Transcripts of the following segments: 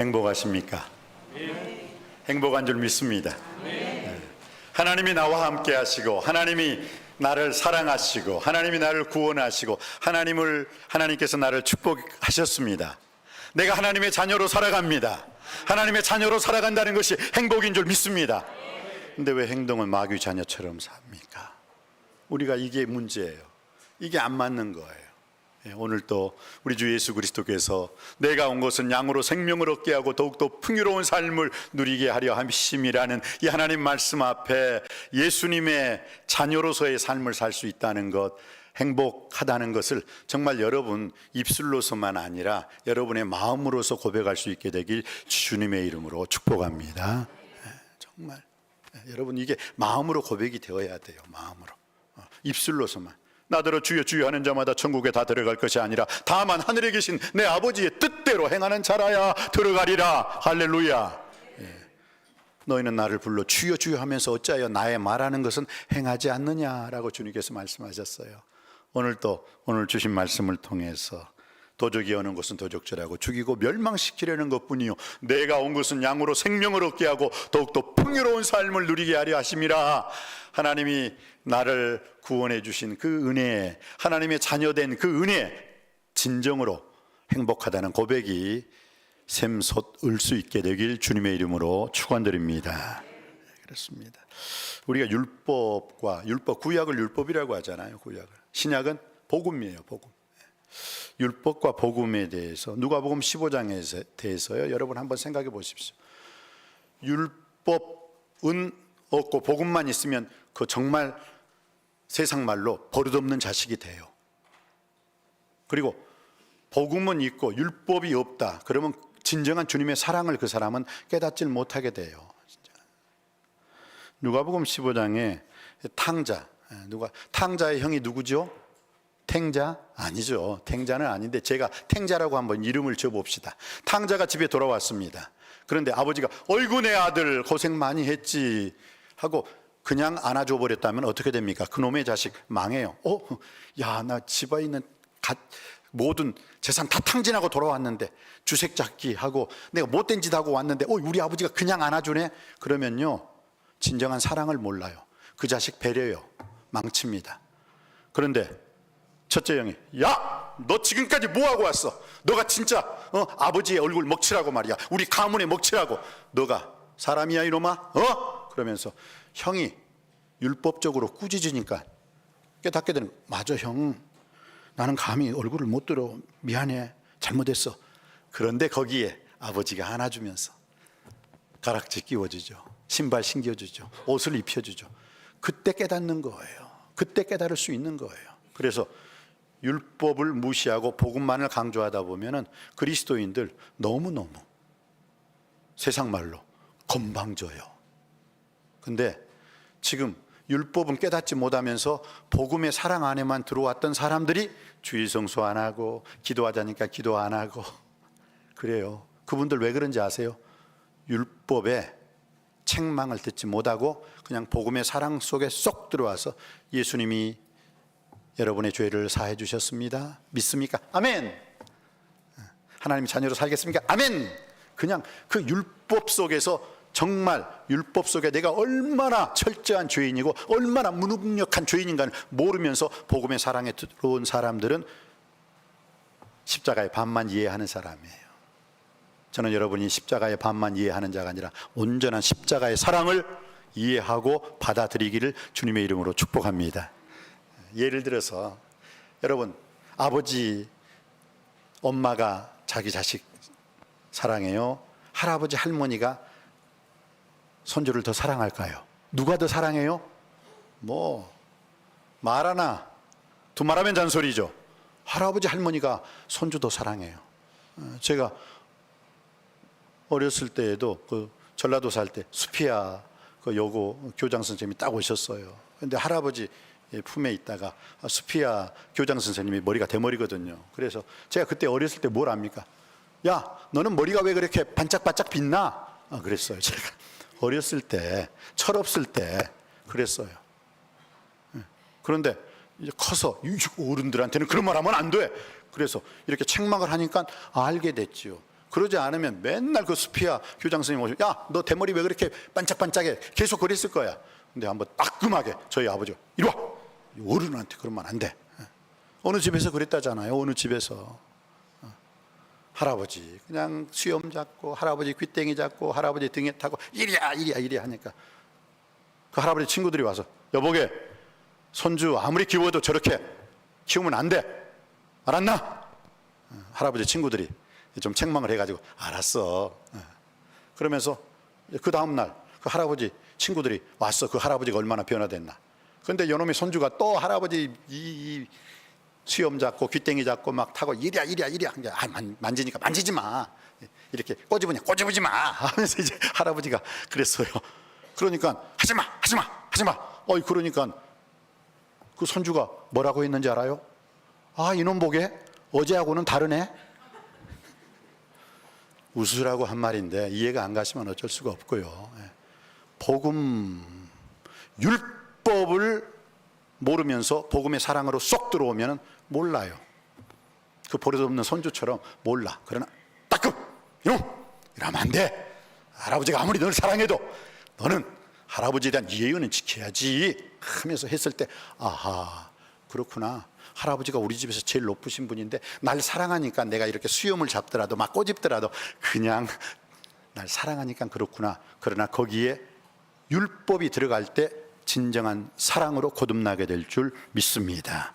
행복하십니까? 행복한 줄 믿습니다. 하나님이 나와 함께 하시고, 하나님이 나를 사랑하시고, 하나님이 나를 구원하시고, 하나님께서 나를 축복하셨습니다. 내가 하나님의 자녀로 살아갑니다. 하나님의 자녀로 살아간다는 것이 행복인 줄 믿습니다. 근데 왜 행동은 마귀 자녀처럼 삽니까? 우리가 이게 문제예요. 이게 안 맞는 거예요. 오늘 또 우리 주 예수 그리스도께서 내가 온 것은 양으로 생명을 얻게 하고 더욱더 풍요로운 삶을 누리게 하려 함이심이라는 이 하나님 말씀 앞에 예수님의 자녀로서의 삶을 살 수 있다는 것, 행복하다는 것을 정말 여러분 입술로서만 아니라 여러분의 마음으로서 고백할 수 있게 되길 주님의 이름으로 축복합니다. 정말 여러분 이게 마음으로 고백이 되어야 돼요. 마음으로, 입술로서만 나더러 주여 주여 하는 자마다 천국에 다 들어갈 것이 아니라 다만 하늘에 계신 내 아버지의 뜻대로 행하는 자라야 들어가리라. 할렐루야. 너희는 나를 불러 주여 주여 하면서 어찌하여 나의 말하는 것은 행하지 않느냐라고 주님께서 말씀하셨어요. 오늘 주신 말씀을 통해서 도적이 오는 것은 도적질하고 죽이고 멸망시키려는 것뿐이요 내가 온 것은 양으로 생명을 얻게 하고 더욱더 풍요로운 삶을 누리게 하려 하심이라. 하나님이 나를 구원해 주신 그 은혜, 하나님의 자녀된 그 은혜, 진정으로 행복하다는 고백이 샘솟을 수 있게 되길 주님의 이름으로 축원드립니다. 그렇습니다. 우리가 율법, 구약을 율법이라고 하잖아요. 구약을. 신약은 복음이에요. 복음. 율법과 복음에 대해서 누가복음 15장에 대해서요, 여러분 한번 생각해 보십시오. 율법은 없고 복음만 있으면 그 정말 세상 말로 버릇없는 자식이 돼요. 그리고 복음은 있고 율법이 없다 그러면 진정한 주님의 사랑을 그 사람은 깨닫질 못하게 돼요. 진짜. 누가복음 15장에 탕자의 형이 누구죠? 탱자? 아니죠. 탱자는 아닌데 제가 탱자라고 한번 이름을 줘봅시다. 탕자가 집에 돌아왔습니다. 그런데 아버지가 어이구 내 아들 고생 많이 했지 하고 그냥 안아줘 버렸다면 어떻게 됩니까? 그놈의 자식 망해요. 야, 나 집에 있는 모든 재산 다 탕진하고 돌아왔는데 주색 잡기 하고 내가 못된 짓 하고 왔는데 우리 아버지가 그냥 안아주네? 그러면요 진정한 사랑을 몰라요. 그 자식 배려요. 망칩니다. 그런데 첫째 형이 야, 너 지금까지 뭐하고 왔어? 너가 진짜 아버지의 얼굴 먹칠하고 말이야. 우리 가문에 먹칠하고 너가 사람이야 이놈아? 그러면서 형이 율법적으로 꾸짖으니까 깨닫게 되는 거예요. 맞아 형, 나는 감히 얼굴을 못 들어. 미안해, 잘못했어. 그런데 거기에 아버지가 안아주면서 가락지 끼워주죠. 신발 신겨주죠. 옷을 입혀주죠. 그때 깨닫는 거예요. 그때 깨달을 수 있는 거예요. 그래서 율법을 무시하고 복음만을 강조하다 보면은 그리스도인들 너무너무 세상 말로 건방져요. 근데 지금 율법은 깨닫지 못하면서 복음의 사랑 안에만 들어왔던 사람들이 주일 성수 안 하고 기도하자니까 기도 안 하고 그래요. 그분들 왜 그런지 아세요? 율법의 책망을 듣지 못하고 그냥 복음의 사랑 속에 쏙 들어와서 예수님이 여러분의 죄를 사해 주셨습니다. 믿습니까? 아멘. 하나님 자녀로 살겠습니까? 아멘. 그냥 그 율법 속에서 정말 율법 속에 내가 얼마나 철저한 죄인이고 얼마나 무능력한 죄인인가를 모르면서 복음의 사랑에 들어온 사람들은 십자가의 반만 이해하는 사람이에요. 저는 여러분이 십자가의 반만 이해하는 자가 아니라 온전한 십자가의 사랑을 이해하고 받아들이기를 주님의 이름으로 축복합니다. 예를 들어서 여러분 아버지 엄마가 자기 자식 사랑해요? 할아버지 할머니가 손주를 더 사랑할까요? 누가 더 사랑해요? 말 하나 두말하면 잔소리죠. 할아버지 할머니가 손주 더 사랑해요. 제가 어렸을 때에도 그 전라도 살 때 수피아 그 여고 교장 선생님이 딱 오셨어요. 근데 할아버지 품에 있다가 수피아 교장 선생님이 머리가 대머리거든요. 그래서 제가 그때 어렸을 때 뭘 압니까? 야, 너는 머리가 왜 그렇게 반짝반짝 빛나? 그랬어요. 제가 어렸을 때, 철없을 때 그랬어요. 그런데 이제 커서 어른들한테는 그런 말 하면 안 돼. 그래서 이렇게 책망을 하니까 알게 됐죠. 그러지 않으면 맨날 그 수피아 교장 선생님 오시고, 야, 너 대머리 왜 그렇게 반짝반짝해? 계속 그랬을 거야. 근데 한번 따끔하게 저희 아버지가, 이리 와! 어른한테 그러면 안 돼. 어느 집에서 그랬다잖아요. 어느 집에서. 할아버지 그냥 수염 잡고, 할아버지 귀땡이 잡고, 할아버지 등에 타고 이리야 이리야 이리야 하니까 그 할아버지 친구들이 와서, 여보게, 손주 아무리 키워도 저렇게 키우면 안 돼, 알았나? 할아버지 친구들이 좀 책망을 해가지고, 알았어. 그러면서 그 다음날 그 할아버지 친구들이 왔어. 그 할아버지가 얼마나 변화됐나. 그런데 요놈의 손주가 또 할아버지 이 수염 잡고 귀땡이 잡고 막 타고 이리야 이리야 이리야, 만지니까 만지지 마, 이렇게 꼬집으냐 꼬집으지 마 하면서 이제 할아버지가 그랬어요. 그러니까 하지마 하지마 하지마. 그러니까 그 손주가 뭐라고 했는지 알아요? 아, 이놈 보게 어제하고는 다르네. 웃으라고 한 말인데 이해가 안 가시면 어쩔 수가 없고요. 복음, 율법을 모르면서 복음의 사랑으로 쏙 들어오면 몰라요. 그 버릇없는 손주처럼 몰라. 그러나 따끔, 이놈, 이러면 안 돼. 할아버지가 아무리 너를 사랑해도 너는 할아버지에 대한 예의는 지켜야지 하면서 했을 때, 아하, 그렇구나. 할아버지가 우리 집에서 제일 높으신 분인데 날 사랑하니까 내가 이렇게 수염을 잡더라도 막 꼬집더라도 그냥 날 사랑하니까 그렇구나. 그러나 거기에 율법이 들어갈 때 진정한 사랑으로 거듭나게 될 줄 믿습니다.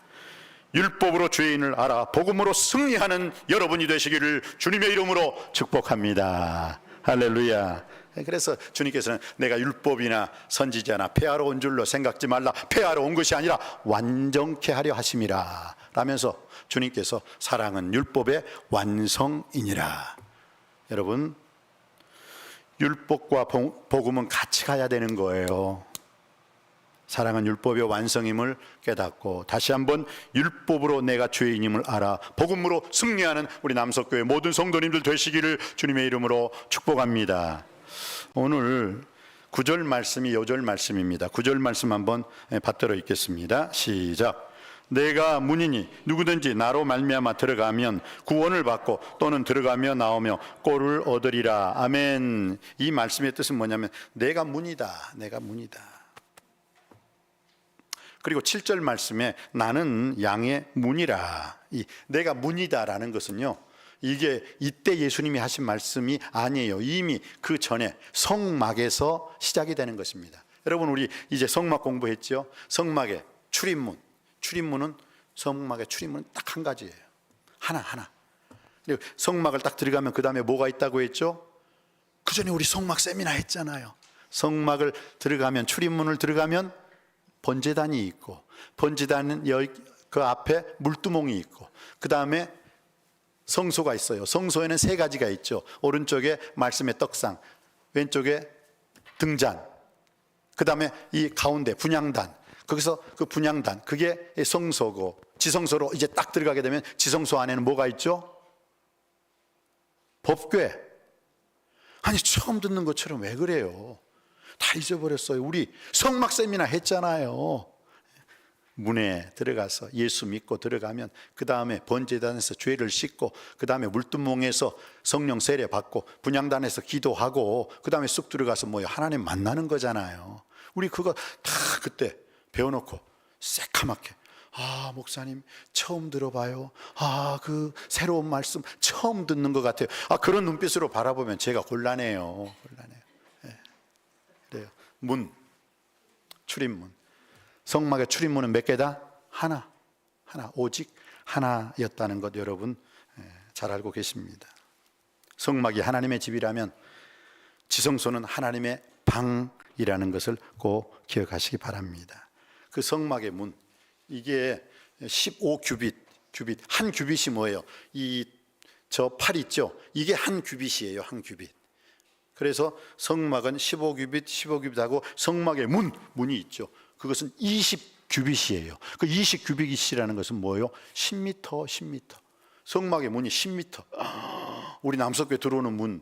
율법으로 죄인을 알아 복음으로 승리하는 여러분이 되시기를 주님의 이름으로 축복합니다. 할렐루야. 그래서 주님께서는 내가 율법이나 선지자나 폐하러 온 줄로 생각지 말라. 폐하러 온 것이 아니라 완전케 하려 하심이라 라면서 주님께서 사랑은 율법의 완성이니라. 여러분, 율법과 복음은 같이 가야 되는 거예요. 사랑은 율법의 완성임을 깨닫고 다시 한번 율법으로 내가 죄인임을 알아 복음으로 승리하는 우리 남석교회 모든 성도님들 되시기를 주님의 이름으로 축복합니다. 오늘 9절 말씀이 요절 말씀입니다. 9절 말씀 한번 받들어 읽겠습니다. 시작. 내가 문이니 누구든지 나로 말미암아 들어가면 구원을 받고 또는 들어가며 나오며 꼴을 얻으리라. 아멘. 이 말씀의 뜻은 뭐냐면 내가 문이다. 내가 문이다. 그리고 7절 말씀에 나는 양의 문이라. 이 내가 문이다라는 것은요, 이게 이때 예수님이 하신 말씀이 아니에요. 이미 그 전에 성막에서 시작이 되는 것입니다. 여러분, 우리 이제 성막 공부했죠? 성막의 출입문. 출입문은 성막의 출입문은 딱 한 가지예요. 하나. 그리고 성막을 딱 들어가면 그 다음에 뭐가 있다고 했죠? 그 전에 우리 성막 세미나 했잖아요. 성막을 들어가면, 출입문을 들어가면 번제단이 있고, 번제단은 그 앞에 물두멍이 있고, 그 다음에 성소가 있어요. 성소에는 세 가지가 있죠. 오른쪽에 말씀의 떡상, 왼쪽에 등잔, 그 다음에 이 가운데 분향단. 거기서 그 분향단, 그게 성소고, 지성소로 이제 딱 들어가게 되면 지성소 안에는 뭐가 있죠? 법궤. 아니, 처음 듣는 것처럼 왜 그래요? 다 잊어버렸어요. 우리 성막 세미나 했잖아요. 문에 들어가서 예수 믿고 들어가면 그 다음에 번제단에서 죄를 씻고, 그 다음에 물두멍에서 성령 세례 받고, 분향단에서 기도하고, 그 다음에 쑥 들어가서 뭐요? 하나님 만나는 거잖아요. 우리 그거 다 그때 배워놓고 새카맣게, 아, 목사님 처음 들어봐요. 아, 그 새로운 말씀 처음 듣는 것 같아요. 아, 그런 눈빛으로 바라보면 제가 곤란해요. 네. 그래요. 문, 출입문. 성막의 출입문은 몇 개다? 하나. 오직 하나였다는 것 여러분 잘 알고 계십니다. 성막이 하나님의 집이라면 지성소는 하나님의 방이라는 것을 꼭 기억하시기 바랍니다. 그 성막의 문, 이게 15규빗, 한 규빗이 뭐예요? 저 팔 있죠? 이게 한 규빗이에요. 한 규빗. 그래서 성막은 15규빗하고 성막의 문이 있죠. 그것은 20규빗이에요. 그 20규빗이라는 것은 뭐예요? 10m. 성막의 문이 10m. 우리 남석교회 들어오는 문,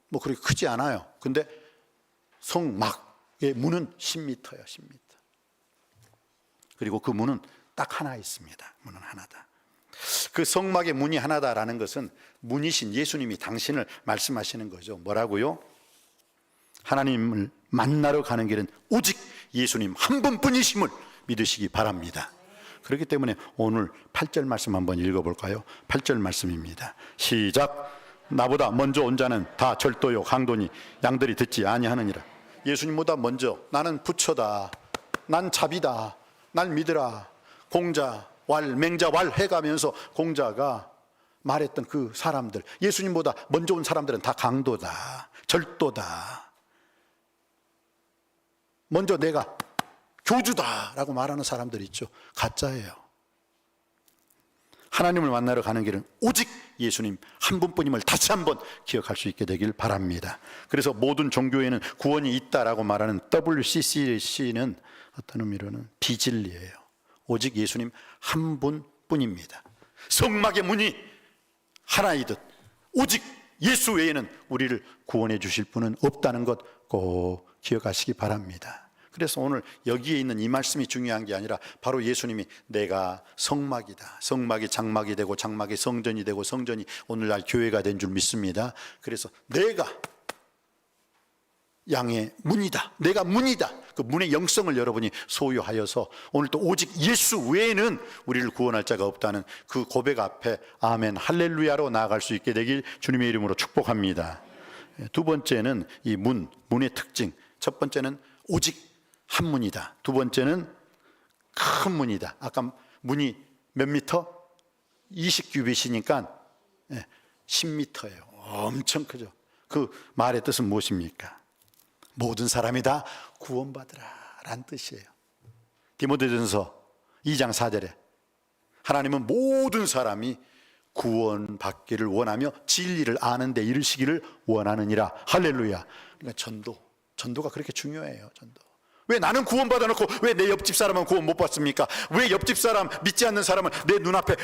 뭐 그렇게 크지 않아요. 근데 성막의 문은 10m야, 10m. 그리고 그 문은 딱 하나 있습니다. 문은 하나다. 그 성막의 문이 하나다라는 것은 문이신 예수님이 당신을 말씀하시는 거죠. 뭐라고요? 하나님을 만나러 가는 길은 오직 예수님 한 분뿐이심을 믿으시기 바랍니다. 그렇기 때문에 오늘 8절 말씀 한번 읽어볼까요? 8절 말씀입니다. 시작. 나보다 먼저 온 자는 다 절도요 강도니 양들이 듣지 아니하느니라. 예수님보다 먼저 나는 부처다, 난 잡이다, 날 믿으라. 공자, 왈, 맹자, 왈 해가면서 공자가 말했던 그 사람들, 예수님보다 먼저 온 사람들은 다 강도다, 절도다, 먼저 내가 교주다라고 말하는 사람들이 있죠. 가짜예요. 하나님을 만나러 가는 길은 오직 예수님 한 분뿐임을 다시 한번 기억할 수 있게 되길 바랍니다. 그래서 모든 종교에는 구원이 있다라고 말하는 WCC는 어떤 의미로는 비진리예요. 오직 예수님 한 분뿐입니다. 성막의 문이 하나이듯 오직 예수 외에는 우리를 구원해 주실 분은 없다는 것 꼭 기억하시기 바랍니다. 그래서 오늘 여기에 있는 이 말씀이 중요한 게 아니라 바로 예수님이 내가 성막이다, 성막이 장막이 되고 장막이 성전이 되고 성전이 오늘날 교회가 된 줄 믿습니다. 그래서 내가 양의 문이다, 내가 문이다, 그 문의 영성을 여러분이 소유하여서 오늘 또 오직 예수 외에는 우리를 구원할 자가 없다는 그 고백 앞에 아멘 할렐루야로 나아갈 수 있게 되길 주님의 이름으로 축복합니다. 두 번째는 이 문의 특징. 첫 번째는 오직 한 문이다. 두 번째는 큰 문이다. 아까 문이 몇 미터? 20규빗이니까 10미터예요. 엄청 크죠. 그 말의 뜻은 무엇입니까? 모든 사람이 다 구원받으라 라는 뜻이에요. 디모데전서 2장 4절에 하나님은 모든 사람이 구원받기를 원하며 진리를 아는 데 이르시기를 원하느니라. 할렐루야. 그러니까 전도가 그렇게 중요해요. 전도. 왜 나는 구원받아 놓고 왜 내 옆집 사람은 구원 못 받습니까? 왜 옆집 사람, 믿지 않는 사람을 내 눈앞에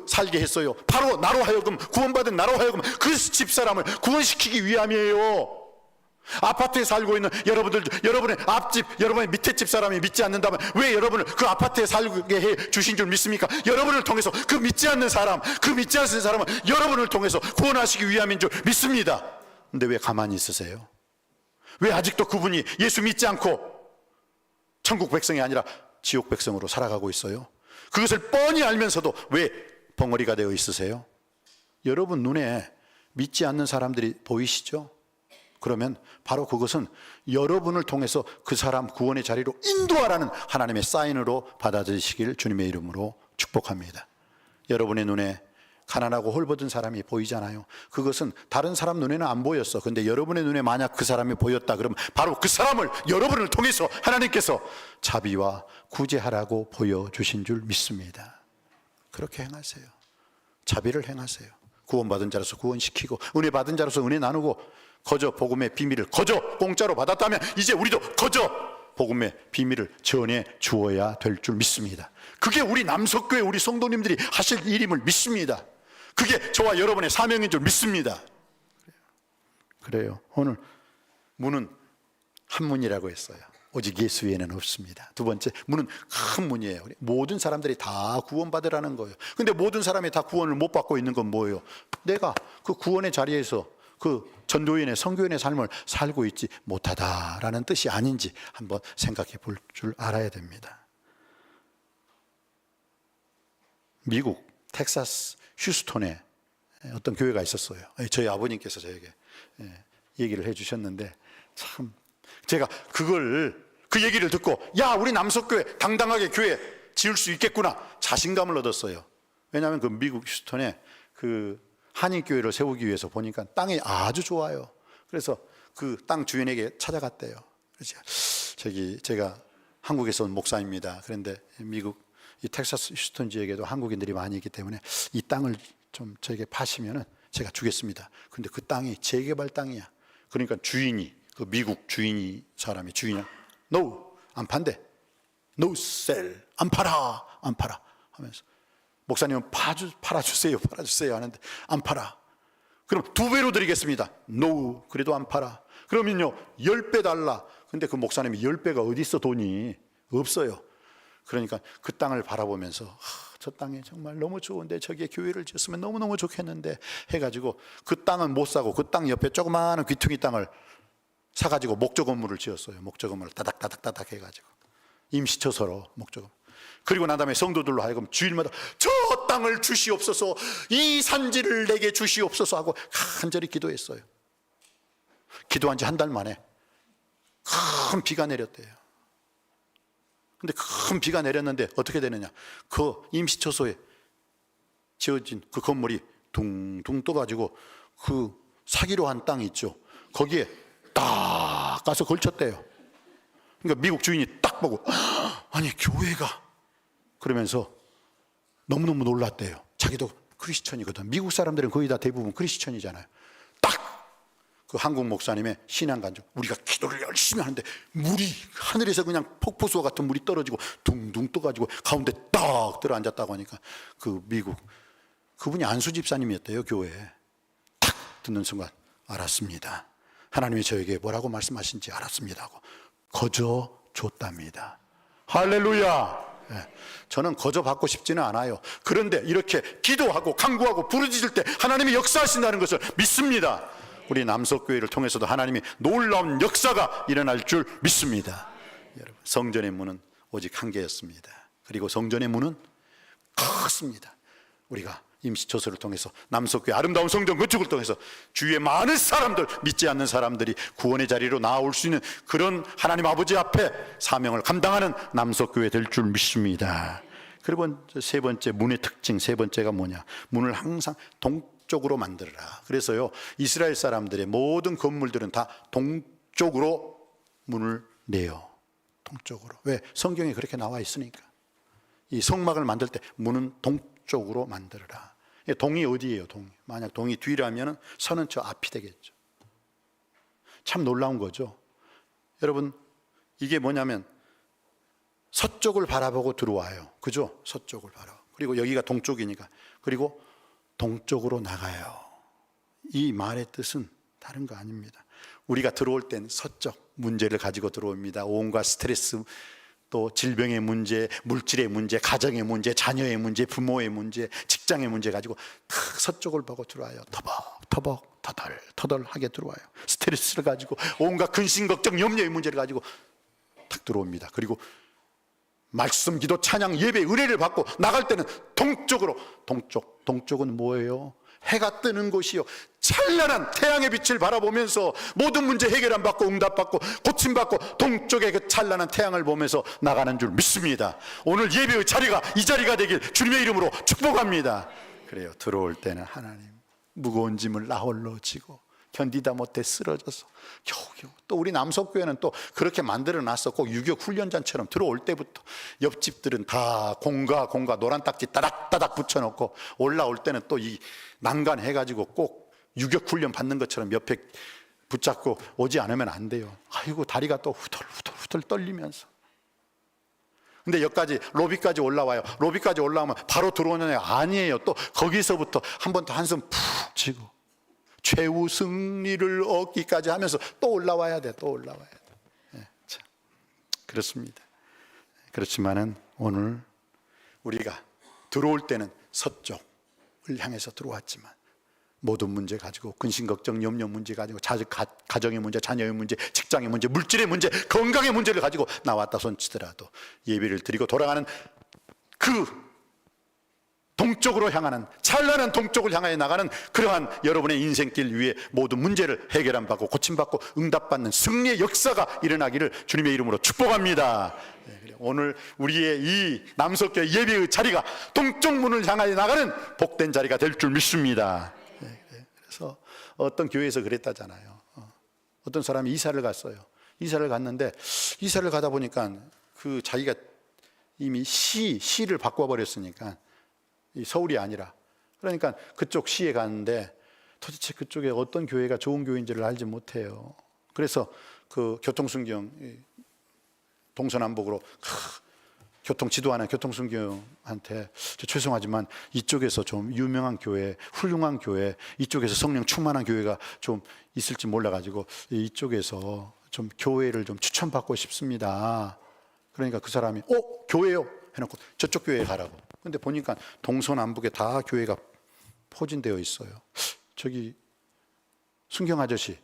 살게 했어요? 바로 나로 하여금, 구원받은 나로 하여금 그 집사람을 구원시키기 위함이에요. 아파트에 살고 있는 여러분들, 여러분의 앞집, 여러분의 밑에 집 사람이 믿지 않는다면 왜 여러분을 그 아파트에 살게 해 주신 줄 믿습니까? 여러분을 통해서 그 믿지 않는 사람, 그 믿지 않는 사람은 여러분을 통해서 구원하시기 위함인 줄 믿습니다. 근데 왜 가만히 있으세요? 왜 아직도 그분이 예수 믿지 않고 천국 백성이 아니라 지옥 백성으로 살아가고 있어요? 그것을 뻔히 알면서도 왜 벙어리가 되어 있으세요? 여러분 눈에 믿지 않는 사람들이 보이시죠? 그러면 바로 그것은 여러분을 통해서 그 사람 구원의 자리로 인도하라는 하나님의 사인으로 받아들이시길 주님의 이름으로 축복합니다. 여러분의 눈에 가난하고 홀벗은 사람이 보이잖아요. 그것은 다른 사람 눈에는 안 보였어. 근데 여러분의 눈에 만약 그 사람이 보였다 그러면 바로 그 사람을 여러분을 통해서 하나님께서 자비와 구제하라고 보여주신 줄 믿습니다. 그렇게 행하세요. 자비를 행하세요. 구원받은 자로서 구원시키고 은혜 받은 자로서 은혜 나누고 거저 복음의 비밀을 거저 공짜로 받았다면 이제 우리도 거저 복음의 비밀을 전해 주어야 될 줄 믿습니다. 그게 우리 남석교회 우리 성도님들이 하실 일임을 믿습니다. 그게 저와 여러분의 사명인 줄 믿습니다. 그래요. 오늘 문은 한 문이라고 했어요. 오직 예수 외에는 없습니다. 두 번째, 문은 큰 문이에요. 모든 사람들이 다 구원받으라는 거예요. 근데 모든 사람이 다 구원을 못 받고 있는 건 뭐예요? 내가 그 구원의 자리에서 그 전도인의 선교인의 삶을 살고 있지 못하다라는 뜻이 아닌지 한번 생각해 볼 줄 알아야 됩니다. 미국 텍사스 휴스톤에 어떤 교회가 있었어요. 저희 아버님께서 저에게 얘기를 해 주셨는데 참 제가 그 얘기를 듣고 야 우리 남석교회 당당하게 교회 지을 수 있겠구나 자신감을 얻었어요. 왜냐하면 그 미국 휴스톤에 그 한인교회를 세우기 위해서 보니까 땅이 아주 좋아요. 그래서 그 땅 주인에게 찾아갔대요. 그래서 제가 한국에서 온 목사입니다. 그런데 미국 이 텍사스 휴스턴 지역에도 한국인들이 많이 있기 때문에 이 땅을 좀 저에게 파시면은 제가 주겠습니다. 근데 그 땅이 재개발 땅이야. 그러니까 주인이 그 미국 사람이 주인이야. No, 안 판대. No sell, 안 팔아 하면서 목사님은 팔아주세요 하는데 안 팔아. 그럼 2배로 드리겠습니다. No, 그래도 안 팔아. 그러면요 10배 달라. 근데 그 목사님이 10배가 어디 있어 돈이 없어요. 그러니까 그 땅을 바라보면서 저 땅이 정말 너무 좋은데 저기에 교회를 지었으면 너무너무 좋겠는데 해가지고 그 땅은 못 사고 그 땅 옆에 조그마한 귀퉁이 땅을 사가지고 목조 건물을 지었어요. 목조 건물을 따닥따닥따닥 해가지고 임시처소로 목조 건물. 그리고 난 다음에 성도들로 하여금 주일마다 저 땅을 주시옵소서, 이 산지를 내게 주시옵소서 하고 간절히 기도했어요. 기도한 지 한 달 만에 큰 비가 내렸대요. 근데 큰 비가 내렸는데 어떻게 되느냐, 그 임시처소에 지어진 그 건물이 둥둥 떠가지고 그 사기로 한 땅이 있죠, 거기에 딱 가서 걸쳤대요. 그러니까 미국 주인이 딱 보고 아니 교회가, 그러면서 너무너무 놀랐대요. 자기도 크리스천이거든. 미국 사람들은 거의 다 대부분 크리스천이잖아요. 딱 그 한국 목사님의 신앙간증, 우리가 기도를 열심히 하는데 물이 하늘에서 그냥 폭포수와 같은 물이 떨어지고 둥둥 떠가지고 가운데 딱 들어앉았다고 하니까 그 미국 그분이 안수 집사님이었대요. 교회에. 딱 듣는 순간 알았습니다, 하나님이 저에게 뭐라고 말씀하신지 알았습니다 하고 거저 줬답니다. 할렐루야. 저는 거저 받고 싶지는 않아요. 그런데 이렇게 기도하고 간구하고 부르짖을 때 하나님이 역사하신다는 것을 믿습니다. 우리 남석교회를 통해서도 하나님이 놀라운 역사가 일어날 줄 믿습니다. 여러분, 성전의 문은 오직 한 개였습니다. 그리고 성전의 문은 컸습니다. 우리가 임시처소를 통해서 남석교회 아름다운 성전 건축을 통해서 주위에 많은 사람들, 믿지 않는 사람들이 구원의 자리로 나올 수 있는 그런 하나님 아버지 앞에 사명을 감당하는 남석교회 될 줄 믿습니다. 그리고 세 번째, 문의 특징 세 번째가 뭐냐, 문을 항상 동쪽으로 만들어라. 그래서요, 이스라엘 사람들의 모든 건물들은 다 동쪽으로 문을 내요. 동쪽으로. 왜? 성경에 그렇게 나와 있으니까. 이 성막을 만들 때 문은 동쪽으로 만들어라. 동이 어디예요? 동이. 만약 동이 뒤라면 서는 저 앞이 되겠죠. 참 놀라운 거죠. 여러분, 이게 뭐냐면 서쪽을 바라보고 들어와요. 그죠? 서쪽을 바라보고. 그리고 여기가 동쪽이니까. 그리고 동쪽으로 나가요. 이 말의 뜻은 다른 거 아닙니다. 우리가 들어올 땐 서쪽 문제를 가지고 들어옵니다. 온갖 스트레스, 또 질병의 문제, 물질의 문제, 가정의 문제, 자녀의 문제, 부모의 문제, 직장의 문제 가지고 탁 서쪽을 보고 들어와요. 터벅터벅 터덜터덜하게 들어와요. 스트레스를 가지고 온갖 근심 걱정 염려의 문제를 가지고 탁 들어옵니다. 그리고 말씀, 기도, 찬양, 예배, 은혜를 받고 나갈 때는 동쪽으로. 동쪽은 뭐예요? 해가 뜨는 곳이요, 찬란한 태양의 빛을 바라보면서 모든 문제 해결 안 받고 응답받고 고침받고 동쪽의 그 찬란한 태양을 보면서 나가는 줄 믿습니다. 오늘 예배의 자리가 이 자리가 되길 주님의 이름으로 축복합니다. 그래요, 들어올 때는 하나님 무거운 짐을 나 홀로 지고 견디다 못해 쓰러져서 겨우겨우. 또 우리 남석교회는 또 그렇게 만들어놨어. 꼭 유격 훈련장처럼 들어올 때부터 옆집들은 다 공가 노란 딱지 따닥따닥 붙여놓고 올라올 때는 또 이 난간 해가지고 꼭 유격 훈련 받는 것처럼 옆에 붙잡고 오지 않으면 안 돼요. 아이고, 다리가 또 후덜후덜 떨리면서. 근데 여기까지 로비까지 올라와요. 로비까지 올라오면 바로 들어오느냐? 아니에요. 또 거기서부터 한 번 더 한숨 푹 쉬고 최후 승리를 얻기까지 하면서 또 올라와야 돼. 또 올라와야 돼. 네, 참 그렇습니다. 그렇지만은 오늘 우리가 들어올 때는 서쪽을 향해서 들어왔지만 모든 문제 가지고 근심 걱정 염려 문제 가지고 가정의 문제, 자녀의 문제, 직장의 문제, 물질의 문제, 건강의 문제를 가지고 나왔다 손치더라도 예배를 드리고 돌아가는 그 동쪽으로 향하는, 찬란한 동쪽을 향하여 나가는 그러한 여러분의 인생길 위에 모든 문제를 해결함 받고 고침받고 응답받는 승리의 역사가 일어나기를 주님의 이름으로 축복합니다. 오늘 우리의 이 남석교회 예배의 자리가 동쪽 문을 향하여 나가는 복된 자리가 될 줄 믿습니다. 그래서 어떤 교회에서 그랬다잖아요. 어떤 사람이 이사를 갔어요. 이사를 갔는데 이사를 가다 보니까 그 자기가 이미 시를 바꿔버렸으니까 서울이 아니라, 그러니까 그쪽 시에 갔는데 도대체 그쪽에 어떤 교회가 좋은 교회인지를 알지 못해요. 그래서 그 교통순경 동서남북으로 교통 지도하는 교통순경한테 죄송하지만 이쪽에서 좀 유명한 교회, 훌륭한 교회, 이쪽에서 성령 충만한 교회가 좀 있을지 몰라가지고 이쪽에서 좀 교회를 좀 추천받고 싶습니다. 그러니까 그 사람이 교회요? 해놓고 저쪽 교회에 가라고. 근데 보니까 동서남북에 다 교회가 포진되어 있어요. 저기 순경 아저씨,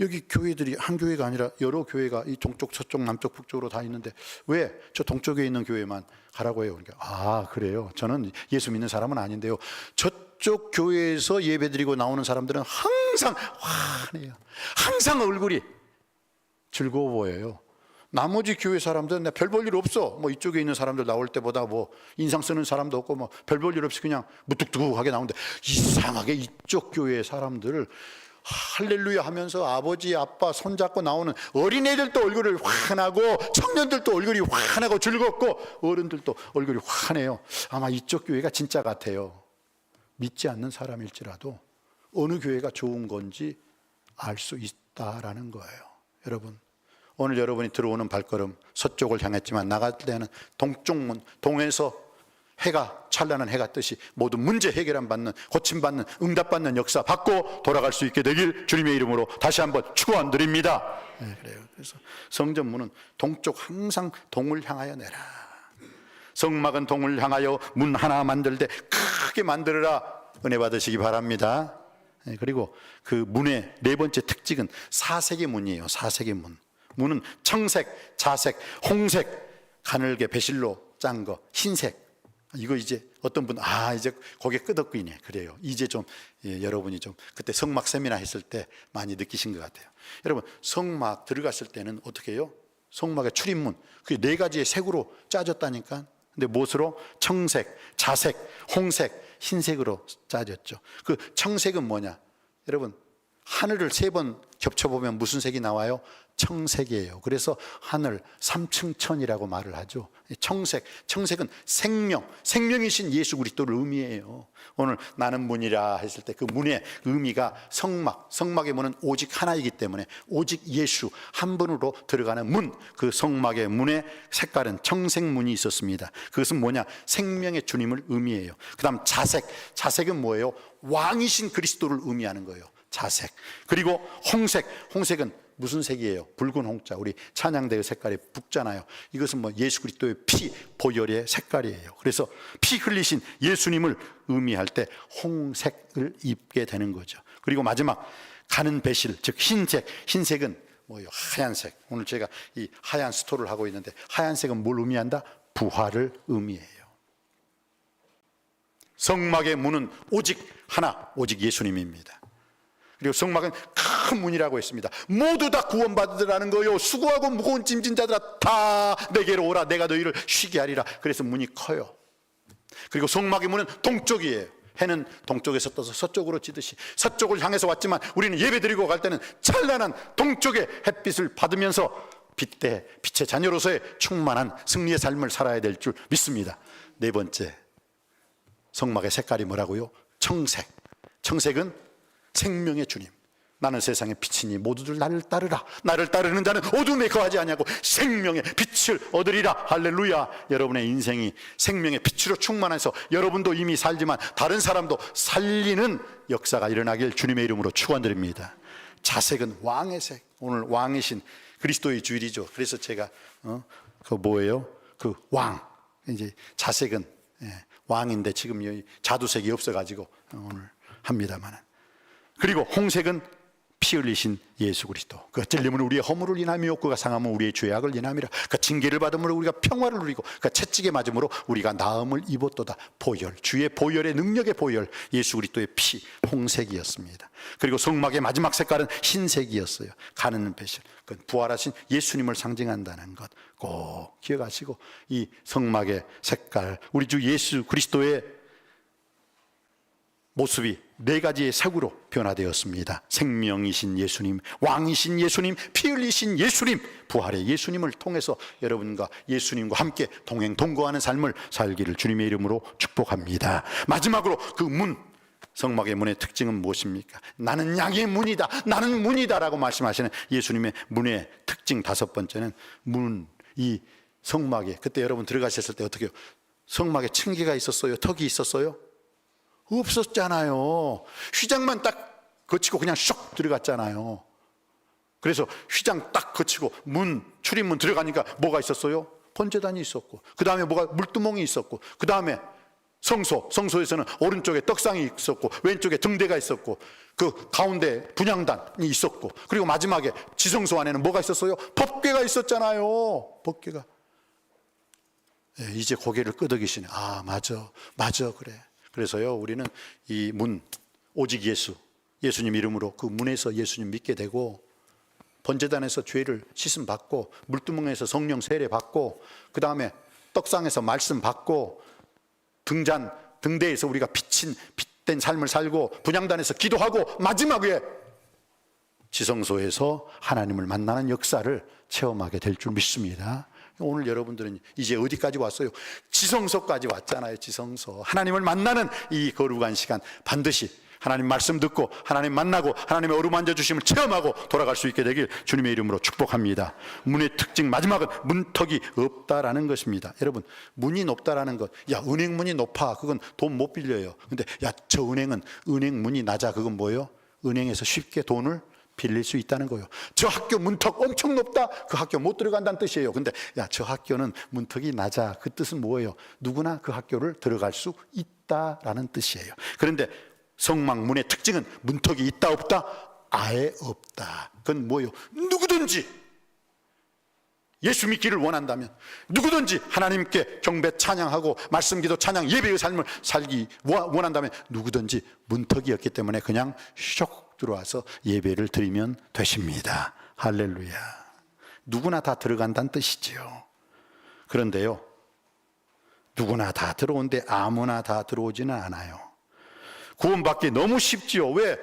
여기 교회들이 한 교회가 아니라 여러 교회가 이 동쪽, 서쪽, 남쪽, 북쪽으로 다 있는데 왜 저 동쪽에 있는 교회만 가라고 해요? 그러니까 아, 그래요? 저는 예수 믿는 사람은 아닌데요, 저쪽 교회에서 예배드리고 나오는 사람들은 항상 환해요. 항상 얼굴이 즐거워 보여요. 나머지 교회 사람들은 별 볼 일 없어. 뭐 이쪽에 있는 사람들 나올 때보다 뭐 인상 쓰는 사람도 없고 뭐 별 볼 일 없이 그냥 무뚝뚝하게 나오는데, 이상하게 이쪽 교회 사람들을 할렐루야 하면서 아버지, 아빠 손잡고 나오는 어린애들도 얼굴이 환하고, 청년들도 얼굴이 환하고 즐겁고, 어른들도 얼굴이 환해요. 아마 이쪽 교회가 진짜 같아요. 믿지 않는 사람일지라도 어느 교회가 좋은 건지 알 수 있다라는 거예요. 여러분, 오늘 여러분이 들어오는 발걸음 서쪽을 향했지만 나갈 때는 동쪽 문, 동에서 해가, 찬란한 해가 뜨시 모두 문제 해결안 받는, 고침받는, 응답받는 역사 받고 돌아갈 수 있게 되길 주님의 이름으로 다시 한번 축원드립니다. 네, 그래요. 그래서 성전문은 동쪽, 항상 동을 향하여 내라. 성막은 동을 향하여 문 하나 만들되 크게 만들어라. 은혜 받으시기 바랍니다. 네, 그리고 그 문의 네 번째 특징은 사색의 문이에요. 사색의 문. 문은 청색, 자색, 홍색, 가늘게 배실로 짠 거, 흰색. 이거 이제 어떤 분, 이제 고개 끄덕이네. 그래요. 이제 좀, 여러분이 좀 그때 성막 세미나 했을 때 많이 느끼신 것 같아요. 여러분, 성막 들어갔을 때는 어떻게 해요? 성막의 출입문, 그게 네 가지의 색으로 짜졌다니까. 근데 무엇으로? 청색, 자색, 홍색, 흰색으로 짜졌죠. 그 청색은 뭐냐? 여러분, 하늘을 세 번 겹쳐보면 무슨 색이 나와요? 청색이에요. 그래서 하늘 삼층천이라고 말을 하죠. 청색, 청색은 생명, 생명이신 예수 그리스도를 의미해요. 오늘 나는 문이라 했을 때 그 문의 의미가 성막, 성막의 문은 오직 하나이기 때문에 오직 예수 한 분으로 들어가는 문, 그 성막의 문의 색깔은 청색문이 있었습니다. 그것은 뭐냐? 생명의 주님을 의미해요. 그 다음 자색, 자색은 뭐예요? 왕이신 그리스도를 의미하는 거예요. 자색. 그리고 홍색, 홍색은 무슨 색이에요? 붉은 홍자, 우리 찬양대의 색깔이 붉잖아요. 이것은 뭐 예수 그리스도의 피, 보혈의 색깔이에요. 그래서 피 흘리신 예수님을 의미할 때 홍색을 입게 되는 거죠. 그리고 마지막 가는 배실, 즉 흰색, 흰색은 뭐예요? 하얀색. 오늘 제가 이 하얀 스토를 하고 있는데 하얀색은 뭘 의미한다? 부활을 의미해요. 성막의 문은 오직 하나, 오직 예수님입니다. 그리고 성막은 큰 문이라고 했습니다. 모두 다 구원받으라는 거요. 수고하고 무거운 짐진 자들아 다 내게로 오라. 내가 너희를 쉬게 하리라. 그래서 문이 커요. 그리고 성막의 문은 동쪽이에요. 해는 동쪽에서 떠서 서쪽으로 지듯이 서쪽을 향해서 왔지만 우리는 예배드리고 갈 때는 찬란한 동쪽의 햇빛을 받으면서 빛의 자녀로서의 충만한 승리의 삶을 살아야 될 줄 믿습니다. 네 번째, 성막의 색깔이 뭐라고요? 청색. 청색은 생명의 주님. 나는 세상의 빛이니 모두들 나를 따르라. 나를 따르는 자는 어둠에 거하지 아니하고 생명의 빛을 얻으리라. 할렐루야. 여러분의 인생이 생명의 빛으로 충만해서 여러분도 이미 살지만 다른 사람도 살리는 역사가 일어나길 주님의 이름으로 축원드립니다. 자색은 왕의 색. 오늘 왕이신 그리스도의 주일이죠. 그래서 제가 그 뭐예요? 그 왕. 이제 자색은 왕인데 지금 여기 자두색이 없어가지고 오늘 합니다만은. 그리고 홍색은 피 흘리신 예수 그리스도. 그 찔림은 우리의 허물을 인하며 그가 상함은 우리의 죄악을 인함이라. 그 징계를 받음으로 우리가 평화를 누리고 그 채찍에 맞음으로 우리가 나음을 입었도다. 보혈, 주의 보혈의 능력의 보혈, 예수 그리스도의 피, 홍색이었습니다. 그리고 성막의 마지막 색깔은 흰색이었어요. 가는 배실, 그건 부활하신 예수님을 상징한다는 것 꼭 기억하시고, 이 성막의 색깔, 우리 주 예수 그리스도의 모습이 네 가지의 색으로 변화되었습니다. 생명이신 예수님, 왕이신 예수님, 피 흘리신 예수님, 부활의 예수님을 통해서 여러분과 예수님과 함께 동행 동거하는 삶을 살기를 주님의 이름으로 축복합니다. 마지막으로 그 문, 성막의 문의 특징은 무엇입니까? 나는 양의 문이다, 나는 문이다 라고 말씀하시는 예수님의 문의 특징 다섯 번째는 문, 이 성막에, 그때 여러분 들어가셨을 때 어떻게 해요? 성막에 층계가 있었어요? 턱이 있었어요? 없었잖아요. 휘장만 딱 거치고 그냥 쏙 들어갔잖아요. 그래서 휘장 딱 거치고 문, 출입문 들어가니까 뭐가 있었어요? 번제단이 있었고, 그 다음에 뭐가 물두멍이 있었고, 그 다음에 성소에서는 오른쪽에 떡상이 있었고 왼쪽에 등대가 있었고 그 가운데 분향단이 있었고 그리고 마지막에 지성소 안에는 뭐가 있었어요? 법궤가 있었잖아요. 법궤가. 예, 이제 고개를 끄덕이시네. 아, 맞아 그래. 그래서요, 우리는 이 문, 오직 예수님 이름으로 그 문에서 예수님 믿게 되고, 번제단에서 죄를 씻음 받고, 물두멍에서 성령 세례 받고, 그 다음에 떡상에서 말씀 받고, 등대에서 우리가 빛된 삶을 살고, 분향단에서 기도하고, 마지막에 지성소에서 하나님을 만나는 역사를 체험하게 될 줄 믿습니다. 오늘 여러분들은 이제 어디까지 왔어요? 지성소까지 왔잖아요. 지성소. 하나님을 만나는 이 거룩한 시간, 반드시 하나님 말씀 듣고 하나님 만나고 하나님의 어루만져 주심을 체험하고 돌아갈 수 있게 되길 주님의 이름으로 축복합니다. 문의 특징 마지막은 문턱이 없다라는 것입니다. 여러분, 문이 높다라는 것, 야, 은행문이 높아, 그건 돈 못 빌려요. 근데 야, 저 은행은 은행문이 낮아, 그건 뭐예요? 은행에서 쉽게 돈을 빌릴 수 있다는 거예요. 저 학교 문턱 엄청 높다, 그 학교 못 들어간다는 뜻이에요. 근데 야, 저 학교는 문턱이 낮아, 그 뜻은 뭐예요? 누구나 그 학교를 들어갈 수 있다라는 뜻이에요. 그런데 성막문의 특징은 문턱이 있다 없다? 아예 없다. 그건 뭐예요? 누구든지 예수 믿기를 원한다면, 누구든지 하나님께 경배 찬양하고 말씀 기도 찬양 예배의 삶을 살기 원한다면 누구든지 문턱이 없기 때문에 그냥 슉 들어와서 예배를 드리면 되십니다. 할렐루야. 누구나 다 들어간다는 뜻이지요. 그런데요, 누구나 다 들어오는데 아무나 다 들어오지는 않아요. 구원받기 너무 쉽지요. 왜?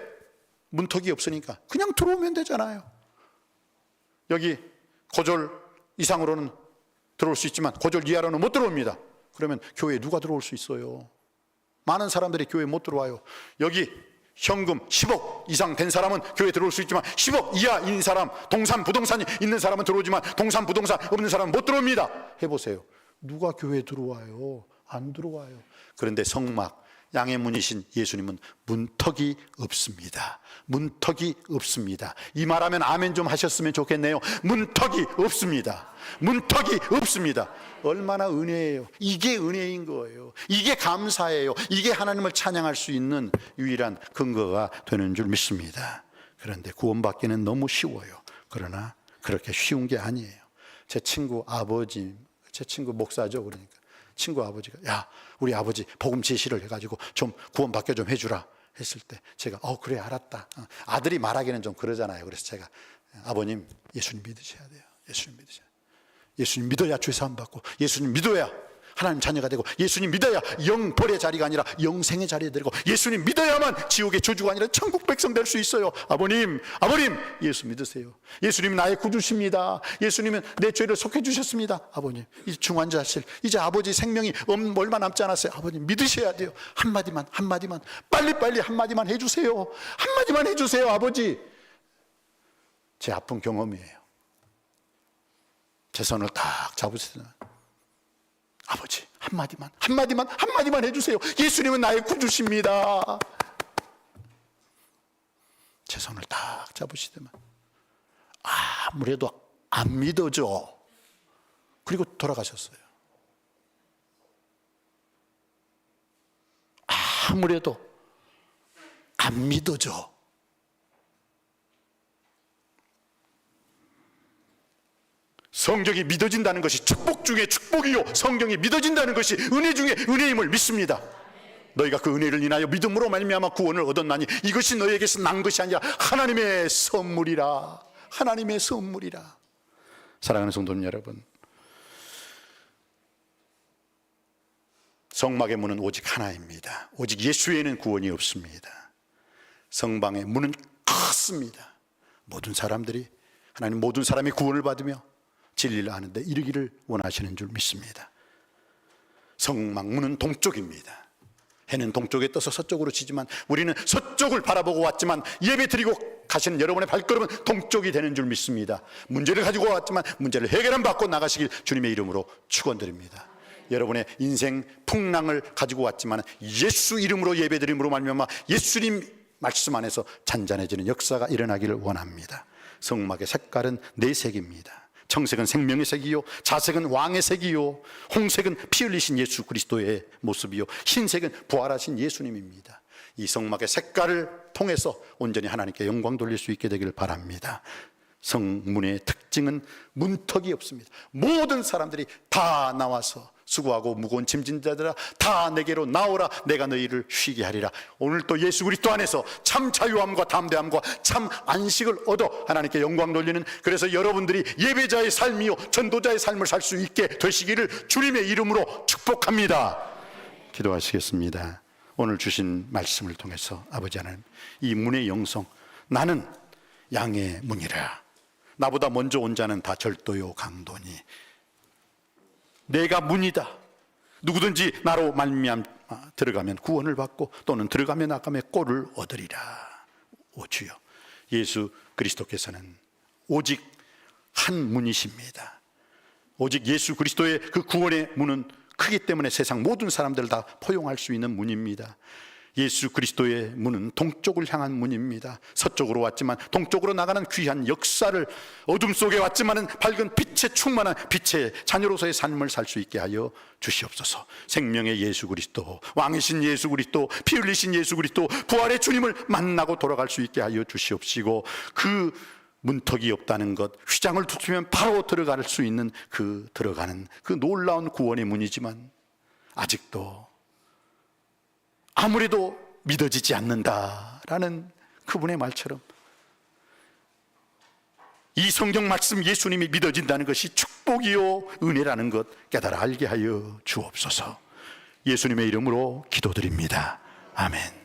문턱이 없으니까 그냥 들어오면 되잖아요. 여기 고졸 이상으로는 들어올 수 있지만 고졸 이하로는 못 들어옵니다. 그러면 교회에 누가 들어올 수 있어요? 많은 사람들이 교회에 못 들어와요. 여기 현금 10억 이상 된 사람은 교회에 들어올 수 있지만 10억 이하인 사람, 동산 부동산이 있는 사람은 들어오지만 동산 부동산 없는 사람은 못 들어옵니다. 해보세요. 누가 교회에 들어와요? 안 들어와요. 그런데 성막, 양의 문이신 예수님은 문턱이 없습니다. 문턱이 없습니다. 이 말하면 아멘 좀 하셨으면 좋겠네요. 문턱이 없습니다. 문턱이 없습니다. 얼마나 은혜예요. 이게 은혜인 거예요. 이게 감사예요. 이게 하나님을 찬양할 수 있는 유일한 근거가 되는 줄 믿습니다. 그런데 구원받기는 너무 쉬워요. 그러나 그렇게 쉬운 게 아니에요. 제 친구 목사죠. 그러니까 친구 아버지가, 야, 우리 아버지 복음 제시를 해가지고 좀 구원받게 좀 해주라 했을 때 제가 그래, 알았다. 아들이 말하기는 좀 그러잖아요. 그래서 제가, 아버님, 예수님 믿으셔야 돼요. 예수님 믿어야 죄 사함 받고, 예수님 믿어야 하나님 자녀가 되고, 예수님 믿어야 영벌의 자리가 아니라 영생의 자리에 들고, 예수님 믿어야만 지옥의 저주가 아니라 천국 백성 될 수 있어요. 아버님, 예수 믿으세요. 예수님은 나의 구주십니다. 예수님은 내 죄를 속해 주셨습니다. 아버님, 이제 중환자실, 이제 아버지 생명이 얼마 남지 않았어요. 아버님 믿으셔야 돼요. 한마디만 빨리 한마디만 해주세요. 한마디만 해주세요. 아버지, 제 아픈 경험이에요. 제 손을 딱 잡으시더니, 아버지, 한마디만 해주세요. 예수님은 나의 구주십니다. 제 손을 딱 잡으시더만 아무래도 안 믿어져. 그리고 돌아가셨어요. 아무래도 안 믿어져. 성경이 믿어진다는 것이 축복 중에 축복이요, 성경이 믿어진다는 것이 은혜 중에 은혜임을 믿습니다. 너희가 그 은혜를 인하여 믿음으로 말미암아 구원을 얻었나니 이것이 너희에게서 난 것이 아니라 하나님의 선물이라. 하나님의 선물이라. 사랑하는 성도님 여러분, 성막의 문은 오직 하나입니다. 오직 예수에는 구원이 없습니다. 성방의 문은 컸습니다. 모든 사람이 구원을 받으며 진리를 아는데 이르기를 원하시는 줄 믿습니다. 성막 문은 동쪽입니다. 해는 동쪽에 떠서 서쪽으로 치지만 우리는 서쪽을 바라보고 왔지만 예배 드리고 가시는 여러분의 발걸음은 동쪽이 되는 줄 믿습니다. 문제를 가지고 왔지만 문제를 해결함 받고 나가시길 주님의 이름으로 축원드립니다. 여러분의 인생 풍랑을 가지고 왔지만 예수 이름으로 예배 드림으로 말미암아 예수님 말씀 안에서 잔잔해지는 역사가 일어나기를 원합니다. 성막의 색깔은 4색입니다. 청색은 생명의 색이요, 자색은 왕의 색이요, 홍색은 피 흘리신 예수 그리스도의 모습이요, 흰색은 부활하신 예수님입니다. 이 성막의 색깔을 통해서 온전히 하나님께 영광 돌릴 수 있게 되기를 바랍니다. 성문의 특징은 문턱이 없습니다. 모든 사람들이 다 나와서 수고하고 무거운 짐진 자들아 다 내게로 나오라, 내가 너희를 쉬게 하리라. 오늘 또 예수 그리스도 안에서 참 자유함과 담대함과 참 안식을 얻어 하나님께 영광 돌리는, 그래서 여러분들이 예배자의 삶이요 전도자의 삶을 살 수 있게 되시기를 주님의 이름으로 축복합니다. 기도하시겠습니다. 오늘 주신 말씀을 통해서 아버지 하나님, 이 문의 영성, 나는 양의 문이라. 나보다 먼저 온 자는 다 절도요 강도니 내가 문이다. 누구든지 나로 말미암아 들어가면 구원을 받고 또는 들어가면 나가면 꼴을 얻으리라. 오 주여, 예수 그리스도께서는 오직 한 문이십니다. 오직 예수 그리스도의 그 구원의 문은 크기 때문에 세상 모든 사람들을 다 포용할 수 있는 문입니다. 예수 그리스도의 문은 동쪽을 향한 문입니다. 서쪽으로 왔지만 동쪽으로 나가는 귀한 역사를, 어둠 속에 왔지만 밝은 빛에 충만한 빛의 자녀로서의 삶을 살 수 있게 하여 주시옵소서. 생명의 예수 그리스도, 왕이신 예수 그리스도, 피 흘리신 예수 그리스도, 부활의 주님을 만나고 돌아갈 수 있게 하여 주시옵시고, 그 문턱이 없다는 것, 휘장을 두드리면 바로 들어갈 수 있는 그 들어가는 그 놀라운 구원의 문이지만 아직도 아무래도 믿어지지 않는다라는 그분의 말처럼 이 성경 말씀 예수님이 믿어진다는 것이 축복이요 은혜라는 것 깨달아 알게 하여 주옵소서. 예수님의 이름으로 기도드립니다. 아멘.